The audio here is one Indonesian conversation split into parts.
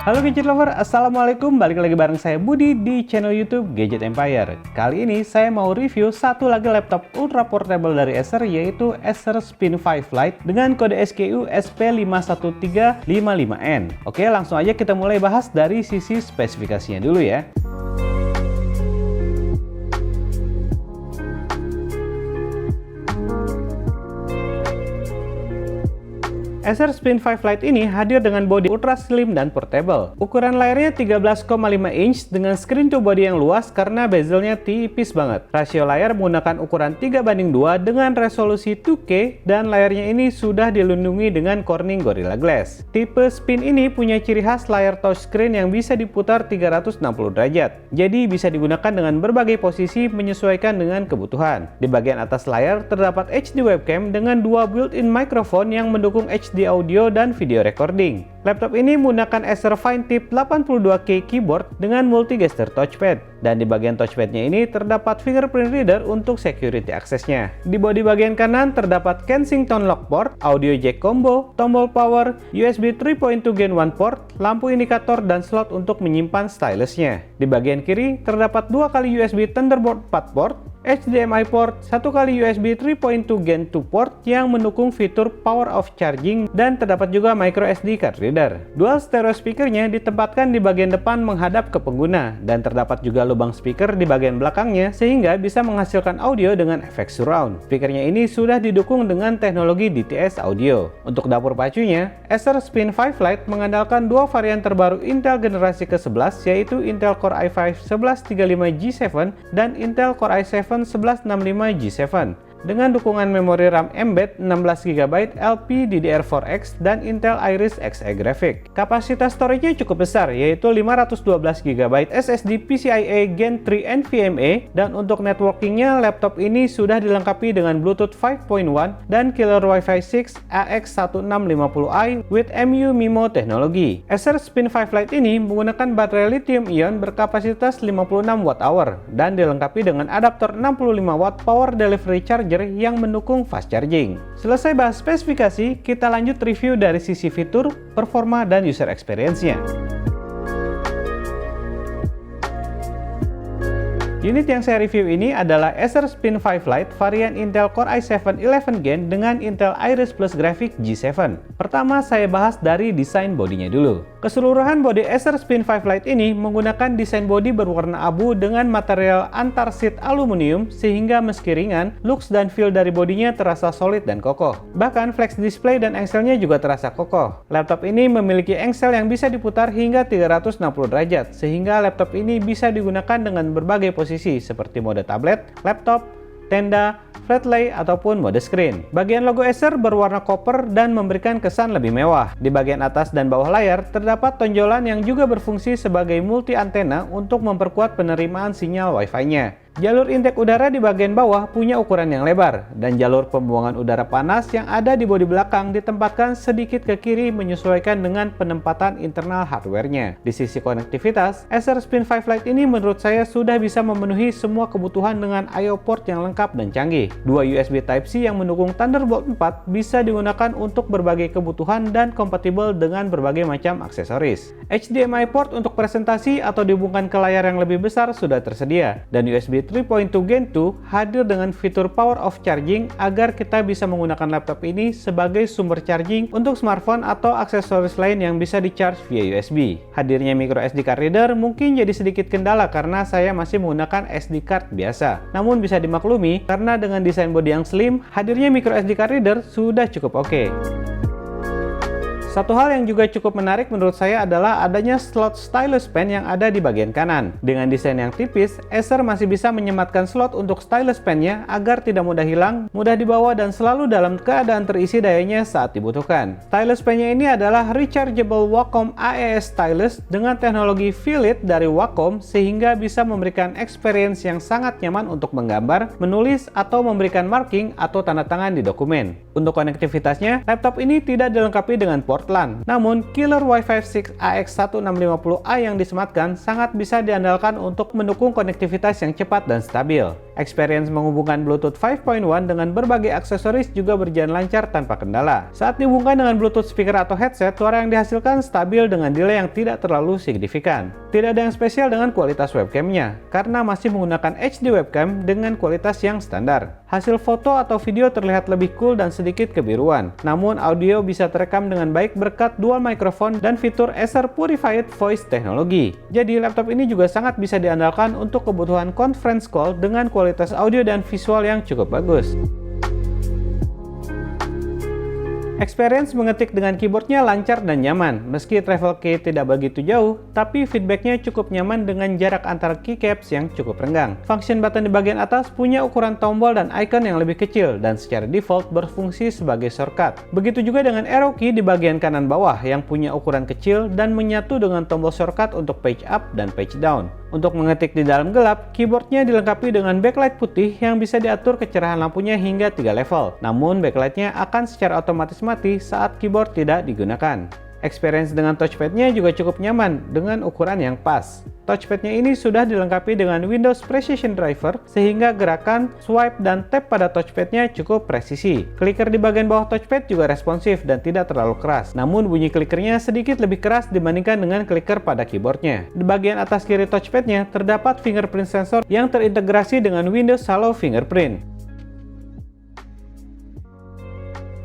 Halo gadget lover, assalamualaikum. Balik lagi bareng saya Budi di channel YouTube Gadget Empire. Kali ini saya mau review satu lagi laptop ultra portable dari Acer, yaitu Acer Spin 5 Lite dengan kode SKU SP51355N. Oke, langsung aja kita mulai bahas dari sisi spesifikasinya dulu ya. Acer Spin 5 Lite ini hadir dengan bodi ultra slim dan portable. Ukuran layarnya 13,5 inch dengan screen to body yang luas karena bezelnya tipis banget. Rasio layar menggunakan ukuran 3:2 dengan resolusi 2K dan layarnya ini sudah dilindungi dengan Corning Gorilla Glass. Tipe Spin ini punya ciri khas layar touchscreen yang bisa diputar 360 derajat. Jadi bisa digunakan dengan berbagai posisi menyesuaikan dengan kebutuhan. Di bagian atas layar terdapat HD webcam dengan dua built-in microphone yang mendukung HD audio dan video recording. Laptop ini menggunakan Acer Finetip 82K keyboard dengan multi-gesture touchpad. Dan di bagian touchpadnya ini terdapat fingerprint reader untuk security aksesnya. Di bodi bagian kanan terdapat Kensington lock port, audio jack combo, tombol power, USB 3.2 Gen 1 port, lampu indikator dan slot untuk menyimpan stylusnya. Di bagian kiri terdapat 2 kali USB Thunderbolt 4 port, HDMI port, 1 kali USB 3.2 Gen 2 port yang mendukung fitur power off charging, dan terdapat juga micro SD card reader. Dual stereo speakernya ditempatkan di bagian depan menghadap ke pengguna, dan terdapat juga lubang speaker di bagian belakangnya sehingga bisa menghasilkan audio dengan efek surround. Speakernya ini sudah didukung dengan teknologi DTS audio. Untuk dapur pacunya, Acer Spin 5 Lite mengandalkan dua varian terbaru Intel generasi ke-11, yaitu Intel Core i5 1135G7 dan Intel Core i7 1165G7 dengan dukungan memori RAM Mbed 16GB LPDDR4X dan Intel Iris Xe Graphics. Kapasitas storage-nya cukup besar, yaitu 512GB SSD PCIe Gen 3 NVMe, dan untuk networking-nya laptop ini sudah dilengkapi dengan Bluetooth 5.1 dan Killer Wi-Fi 6 AX1650i with MU-MIMO teknologi. Acer Spin 5 Lite ini menggunakan baterai lithium-ion berkapasitas 56Wh dan dilengkapi dengan adaptor 65W power delivery charger yang mendukung fast charging. Selesai bahas spesifikasi, kita lanjut review dari sisi fitur, performa, dan user experience-nya. Unit yang saya review ini adalah Acer Spin 5 Lite varian Intel Core i7 11 Gen dengan Intel Iris Plus Graphics G7. Pertama, saya bahas dari desain bodinya dulu. Keseluruhan bodi Acer Spin 5 Lite ini menggunakan desain bodi berwarna abu dengan material antarsit aluminium sehingga meski ringan, looks dan feel dari bodinya terasa solid dan kokoh. Bahkan flex display dan engselnya juga terasa kokoh. Laptop ini memiliki engsel yang bisa diputar hingga 360 derajat sehingga laptop ini bisa digunakan dengan berbagai posisi seperti mode tablet, laptop, tenda, flat lay, ataupun mode screen. Bagian logo Acer berwarna copper dan memberikan kesan lebih mewah. Di bagian atas dan bawah layar terdapat tonjolan yang juga berfungsi sebagai multi antena untuk memperkuat penerimaan sinyal Wi-Fi-nya. Jalur intake udara di bagian bawah punya ukuran yang lebar, dan jalur pembuangan udara panas yang ada di bodi belakang ditempatkan sedikit ke kiri menyesuaikan dengan penempatan internal hardware-nya. Di sisi konektivitas, Acer Spin 5 Lite ini menurut saya sudah bisa memenuhi semua kebutuhan dengan I/O port yang lengkap dan canggih. Dua USB Type-C yang mendukung Thunderbolt 4 bisa digunakan untuk berbagai kebutuhan dan kompatibel dengan berbagai macam aksesoris. HDMI port untuk presentasi atau dihubungkan ke layar yang lebih besar sudah tersedia, dan USB 3.2 Gen 2 hadir dengan fitur power off charging agar kita bisa menggunakan laptop ini sebagai sumber charging untuk smartphone atau aksesoris lain yang bisa di-charge via USB. Hadirnya micro SD card reader mungkin jadi sedikit kendala karena saya masih menggunakan SD card biasa. Namun bisa dimaklumi karena dengan desain bodi yang slim, hadirnya micro SD card reader sudah cukup oke. Satu hal yang juga cukup menarik menurut saya adalah adanya slot stylus pen yang ada di bagian kanan. Dengan desain yang tipis, Acer masih bisa menyematkan slot untuk stylus pennya agar tidak mudah hilang, mudah dibawa, dan selalu dalam keadaan terisi dayanya saat dibutuhkan. Stylus pennya ini adalah rechargeable Wacom AES stylus dengan teknologi Feel It dari Wacom sehingga bisa memberikan experience yang sangat nyaman untuk menggambar, menulis, atau memberikan marking atau tanda tangan di dokumen. Untuk konektivitasnya, laptop ini tidak dilengkapi dengan port LAN. Namun, Killer Wi-Fi 6 AX1650i yang disematkan sangat bisa diandalkan untuk mendukung konektivitas yang cepat dan stabil. Experience menghubungkan Bluetooth 5.1 dengan berbagai aksesoris juga berjalan lancar tanpa kendala. Saat dihubungkan dengan Bluetooth speaker atau headset, suara yang dihasilkan stabil dengan delay yang tidak terlalu signifikan. Tidak ada yang spesial dengan kualitas webcamnya, karena masih menggunakan HD webcam dengan kualitas yang standar. Hasil foto atau video terlihat lebih cool dan sedikit kebiruan, namun audio bisa terekam dengan baik berkat dual microphone dan fitur Acer Purified Voice teknologi. Jadi laptop ini juga sangat bisa diandalkan untuk kebutuhan conference call dengan kualitas audio dan visual yang cukup bagus. Experience mengetik dengan keyboardnya lancar dan nyaman. Meski travel key tidak begitu jauh, tapi feedbacknya cukup nyaman dengan jarak antar keycaps yang cukup renggang. Function button di bagian atas punya ukuran tombol dan icon yang lebih kecil dan secara default berfungsi sebagai shortcut. Begitu juga dengan arrow key di bagian kanan bawah yang punya ukuran kecil dan menyatu dengan tombol shortcut untuk page up dan page down. Untuk mengetik di dalam gelap, keyboardnya dilengkapi dengan backlight putih yang bisa diatur kecerahan lampunya hingga 3 level. Namun backlightnya akan secara otomatis mati saat keyboard tidak digunakan. Experience dengan touchpadnya juga cukup nyaman dengan ukuran yang pas. Touchpadnya ini sudah dilengkapi dengan Windows Precision Driver sehingga gerakan, swipe, dan tap pada touchpadnya cukup presisi. Clicker di bagian bawah touchpad juga responsif dan tidak terlalu keras. Namun bunyi clickernya sedikit lebih keras dibandingkan dengan clicker pada keyboardnya. Di bagian atas kiri touchpadnya terdapat fingerprint sensor yang terintegrasi dengan Windows Halo Fingerprint.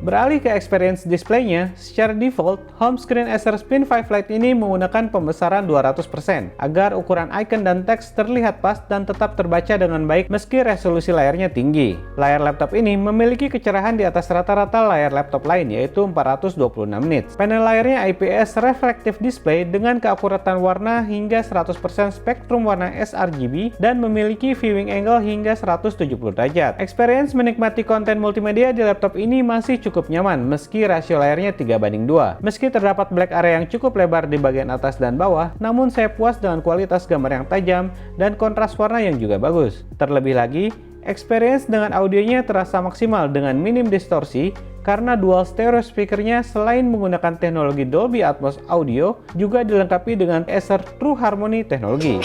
Beralih ke experience display-nya, secara default, home screen Acer Spin 5 Lite ini menggunakan pembesaran 200% agar ukuran icon dan teks terlihat pas dan tetap terbaca dengan baik meski resolusi layarnya tinggi. Layar laptop ini memiliki kecerahan di atas rata-rata layar laptop lain yaitu 426 nits. Panel layarnya IPS reflective display dengan keakuratan warna hingga 100% spektrum warna sRGB dan memiliki viewing angle hingga 170 derajat. Experience menikmati konten multimedia di laptop ini masih cukup nyaman meski rasio layarnya 3:2. Meski terdapat black area yang cukup lebar di bagian atas dan bawah, namun saya puas dengan kualitas gambar yang tajam dan kontras warna yang juga bagus. Terlebih lagi, experience dengan audionya terasa maksimal dengan minim distorsi karena dual stereo speakernya selain menggunakan teknologi Dolby Atmos audio juga dilengkapi dengan Acer True Harmony teknologi.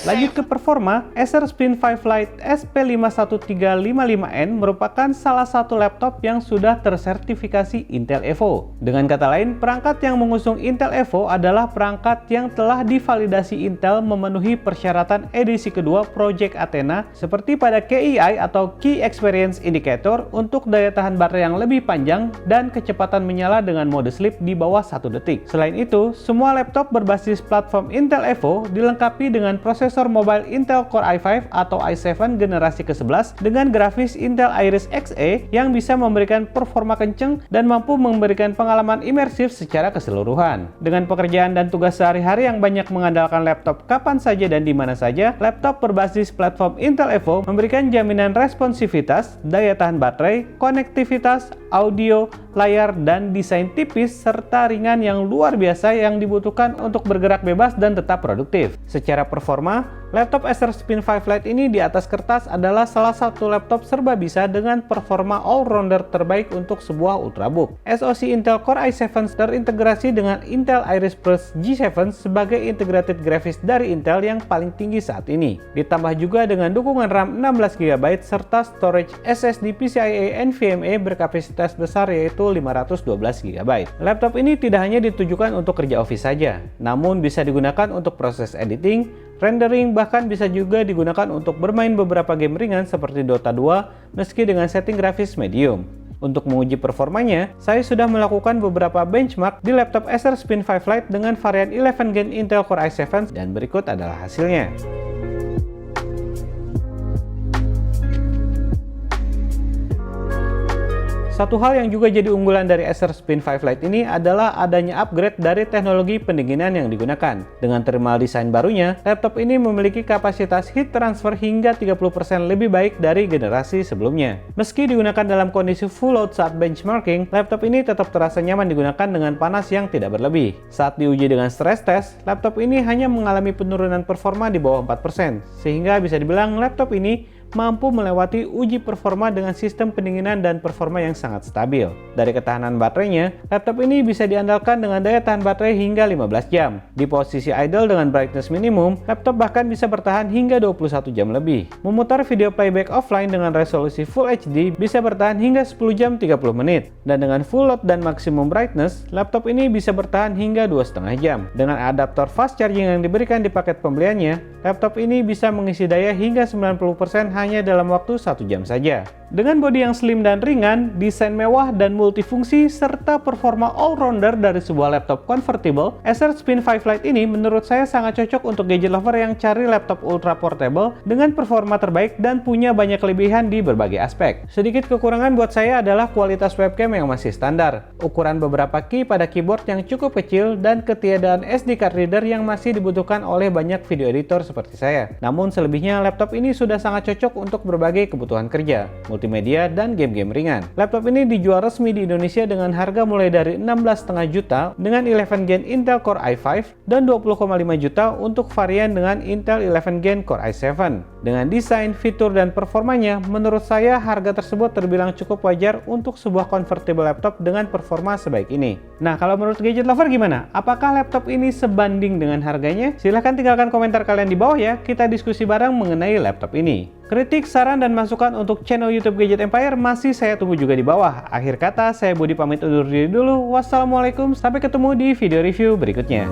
Lanjut ke performa, Acer Spin 5 Lite SP51355N merupakan salah satu laptop yang sudah tersertifikasi Intel Evo. Dengan kata lain, perangkat yang mengusung Intel Evo adalah perangkat yang telah divalidasi Intel memenuhi persyaratan edisi kedua Project Athena seperti pada KEI atau Key Experience Indicator untuk daya tahan baterai yang lebih panjang dan kecepatan menyala dengan mode sleep di bawah 1 detik. Selain itu, semua laptop berbasis platform Intel Evo dilengkapi dengan prosesor mobile Intel Core i5 atau i7 generasi ke-11 dengan grafis Intel Iris Xe yang bisa memberikan performa kenceng dan mampu memberikan pengalaman imersif secara keseluruhan. Dengan pekerjaan dan tugas sehari-hari yang banyak mengandalkan laptop kapan saja dan di mana saja, laptop berbasis platform Intel Evo memberikan jaminan responsivitas, daya tahan baterai, konektivitas, audio, layar, dan desain tipis serta ringan yang luar biasa yang dibutuhkan untuk bergerak bebas dan tetap produktif. Secara performa, laptop Acer Spin 5 Lite ini di atas kertas adalah salah satu laptop serba bisa dengan performa all-rounder terbaik untuk sebuah ultrabook. SoC Intel Core i7 terintegrasi dengan Intel Iris Plus G7 sebagai integrated graphics dari Intel yang paling tinggi saat ini. Ditambah juga dengan dukungan RAM 16GB serta storage SSD PCIe NVMe berkapasitas besar yaitu 512GB. Laptop ini tidak hanya ditujukan untuk kerja office saja, namun bisa digunakan untuk proses editing, rendering, bahkan bisa juga digunakan untuk bermain beberapa game ringan seperti Dota 2 meski dengan setting grafis medium. Untuk menguji performanya, saya sudah melakukan beberapa benchmark di laptop Acer Spin 5 Lite dengan varian 11 Gen Intel Core i7 dan berikut adalah hasilnya. Satu hal yang juga jadi unggulan dari Acer Spin 5 Lite ini adalah adanya upgrade dari teknologi pendinginan yang digunakan. Dengan thermal design barunya, laptop ini memiliki kapasitas heat transfer hingga 30% lebih baik dari generasi sebelumnya. Meski digunakan dalam kondisi full load saat benchmarking, laptop ini tetap terasa nyaman digunakan dengan panas yang tidak berlebih. Saat diuji dengan stress test, laptop ini hanya mengalami penurunan performa di bawah 4%, sehingga bisa dibilang laptop ini mampu melewati uji performa dengan sistem pendinginan dan performa yang sangat stabil. Dari ketahanan baterainya, laptop ini bisa diandalkan dengan daya tahan baterai hingga 15 jam. Di posisi idle dengan brightness minimum, laptop bahkan bisa bertahan hingga 21 jam lebih. Memutar video playback offline dengan resolusi Full HD bisa bertahan hingga 10 jam 30 menit. Dan dengan full load dan maksimum brightness, laptop ini bisa bertahan hingga 2,5 jam. Dengan adaptor fast charging yang diberikan di paket pembeliannya, laptop ini bisa mengisi daya hingga 90% hanya dalam waktu 1 jam saja. Dengan bodi yang slim dan ringan, desain mewah dan multifungsi, serta performa all-rounder dari sebuah laptop convertible, Acer Spin 5 Lite ini menurut saya sangat cocok untuk gadget lover yang cari laptop ultra portable dengan performa terbaik dan punya banyak kelebihan di berbagai aspek. Sedikit kekurangan buat saya adalah kualitas webcam yang masih standar, ukuran beberapa key pada keyboard yang cukup kecil, dan ketiadaan SD card reader yang masih dibutuhkan oleh banyak video editor seperti saya. Namun selebihnya, laptop ini sudah sangat cocok untuk berbagai kebutuhan kerja, multimedia, dan game-game ringan. Laptop ini dijual resmi di Indonesia dengan harga mulai dari 16,5 juta dengan 11 Gen Intel Core i5 dan 20,5 juta untuk varian dengan Intel 11 Gen Core i7. Dengan desain, fitur, dan performanya, menurut saya harga tersebut terbilang cukup wajar untuk sebuah convertible laptop dengan performa sebaik ini. Nah, kalau menurut gadget lover gimana? Apakah laptop ini sebanding dengan harganya? Silahkan tinggalkan komentar kalian di bawah ya, kita diskusi bareng mengenai laptop ini. Kritik, saran, dan masukan untuk channel YouTube Gadget Empire masih saya tunggu juga di bawah. Akhir kata, saya Budi pamit undur diri dulu. Wassalamualaikum, sampai ketemu di video review berikutnya.